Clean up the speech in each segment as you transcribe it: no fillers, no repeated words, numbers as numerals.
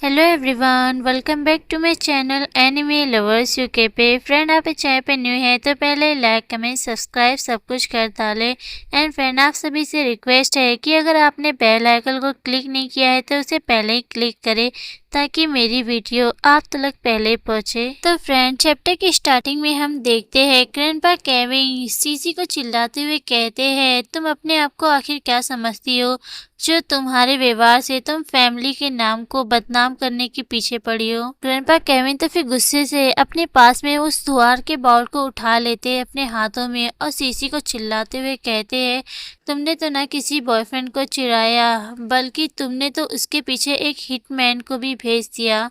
Hello everyone, welcome back to my channel anime lovers UK पे। Friend, आप इस channel पे न्यू है तो पहले लाइक कमेंट सब्सक्राइब सब कुछ कर डालें। एंड फ्रेंड, आप सभी से रिक्वेस्ट है कि अगर आपने बेल आइकन को क्लिक नहीं किया है तो उसे पहले ही क्लिक करें ताकि मेरी वीडियो आप तक पहले पहुंचे। तो फ्रेंड, चैप्टर की स्टार्टिंग में हम देखते हैं ग्रैंडपा केविन सीसी को चिल्लाते हुए कहते हैं, तुम अपने आप को आखिर क्या समझती हो जो तुम्हारे व्यवहार से तुम फैमिली के नाम को बदनाम करने के पीछे पड़ी हो। ग्रैंडपा केविन तो फिर गुस्से से अपने पास में उस द्वार के बाउल को उठा लेते हैं अपने हाथों में और सीसी को चिल्लाते हुए कहते हैं, तुमने तो ना किसी बॉयफ्रेंड को चिढ़ाया बल्कि तुमने तो उसके पीछे एक हिटमैन को भी भेज दिया।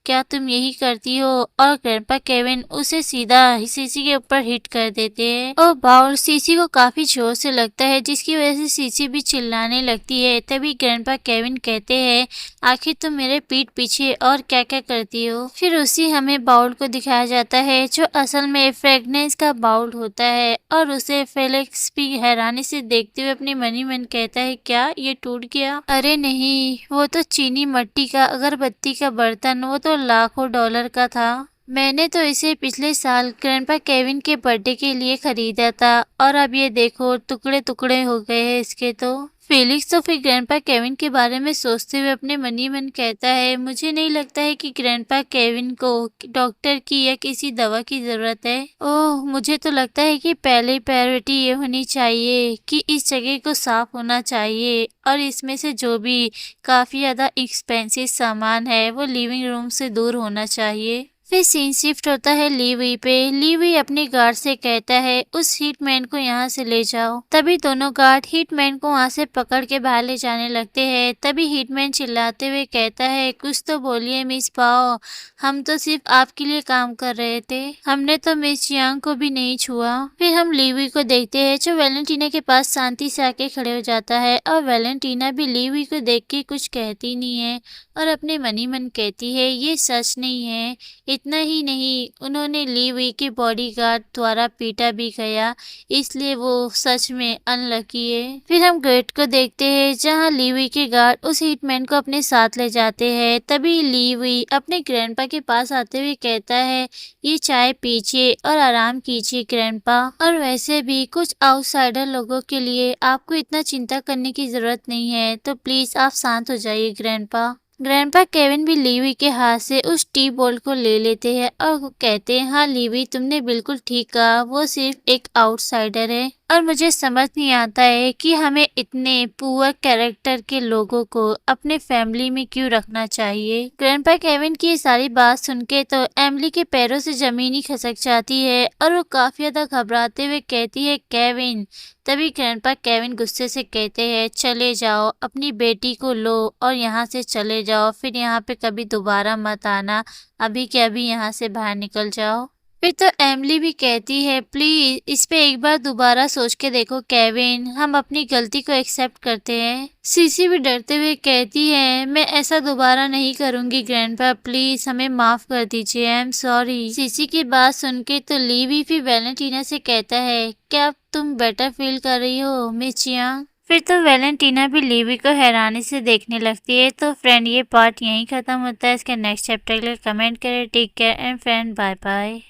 क्या तुम यही करती हो? और ग्रैंडपा केविन उसे सीधा सीसी के ऊपर हिट कर देते हैं और बाउल सीसी को काफी जोर से लगता है जिसकी वजह से सीसी भी चिल्लाने लगती है। तभी ग्रैंडपा केविन कहते हैं, आखिर तुम मेरे पीठ पीछे और क्या क्या करती हो। फिर उसी हमें बाउल को दिखाया जाता है जो असल में फ्रेगनेंस का बाउल होता है और उसे फेलिक्स भी हैरानी से देखते हुए अपने मन ही मन कहता है, क्या ये टूट गया? अरे नहीं, वो तो चीनी मिट्टी का अगरबत्ती का बर्तन, वो तो लाखों डॉलर का था। मैंने तो इसे पिछले साल ग्रैंडपा केविन के बर्थडे के लिए खरीदा था और अब ये देखो टुकड़े टुकड़े हो गए हैं इसके। तो फेलिक्स तो फिर ग्रैंडपा केविन के बारे में सोचते हुए अपने मन ही मन कहता है, मुझे नहीं लगता है कि ग्रैंडपा केविन को डॉक्टर की या किसी दवा की जरूरत है। ओह, मुझे तो लगता है कि पहले प्रायोरिटी ये होनी चाहिए कि इस जगह को साफ होना चाहिए और इसमें से जो भी काफी ज्यादा एक्सपेंसिव सामान है वो लिविंग रूम से दूर होना चाहिए। फिर सीन शिफ्ट होता है लीवी पे। लीवी अपने गार्ड से कहता है, उस हिटमैन को यहाँ से ले जाओ। तभी दोनों गार्ड हिटमैन को वहाँ से पकड़ के बाहर ले जाने लगते हैं। तभी हिटमैन चिल्लाते हुए कहता है, कुछ तो बोलिए मिस पाओ, हम तो सिर्फ आपके लिए काम कर रहे थे, हमने तो मिस यांग को भी नहीं छुआ। फिर हम लीवी को देखते हैं जो वैलेंटीना के पास शांति से आके खड़े हो जाता है और वैलेंटीना भी लीवी को देख के कुछ कहती नहीं है और अपने मन ही मन कहती है, ये सच नहीं है। इतना ही नहीं, उन्होंने लीवी के बॉडीगार्ड द्वारा पीटा भी गया, इसलिए वो सच में अनलकी है। फिर हम गेट को देखते हैं जहां लीवी के गार्ड उस हिटमैन को अपने साथ ले जाते हैं। तभी लीवी अपने ग्रैंडपा के पास आते हुए कहता है, ये चाय पीजिए और आराम कीजिए ग्रैंडपा, और वैसे भी कुछ आउटसाइडर लोगों के लिए आपको इतना चिंता करने की जरूरत नहीं है, तो प्लीज आप शांत हो जाइए ग्रैंडपा। ग्रैंडपा केविन भी लीवी के हाथ से उस टी बॉल को ले लेते हैं और वो कहते हैं, हाँ लीवी, तुमने बिल्कुल ठीक कहा, वो सिर्फ एक आउटसाइडर है और मुझे समझ नहीं आता है कि हमें इतने पुअर कैरेक्टर के लोगों को अपने फैमिली में क्यों रखना चाहिए। ग्रैंडपा केविन की ये सारी बात सुन के तो एमिली के पैरों से जमीन ही खसक जाती है और वो काफी ज्यादा घबराते हुए कहती है, केविन। तभी ग्रैंडपा केविन गुस्से से कहते हैं, चले जाओ, अपनी बेटी को लो और यहाँ से चले जाओ, फिर यहाँ पे कभी दोबारा मत आना, अभी के अभी यहाँ से बाहर निकल जाओ। फिर तो एमिली भी कहती है, प्लीज इस पे एक बार दोबारा सोच के देखो केविन, हम अपनी गलती को एक्सेप्ट करते हैं। सीसी भी डरते हुए कहती है, मैं ऐसा दोबारा नहीं करूंगी ग्रैंडपा, प्लीज हमें माफ कर दीजिए, आई एम सॉरी। सीसी की बात सुन के तो लीवी फिर वैलेंटीना से कहता है, क्या तुम बेटर फील कर रही हो मिस चियांग? फिर तो वैलेंटीना भी लीवी को हैरानी से देखने लगती है। तो फ्रेंड, ये पार्ट यहीं खत्म होता है। इसके नेक्स्ट चैप्टर के लिए कमेंट करें। Take care and friend, bye bye.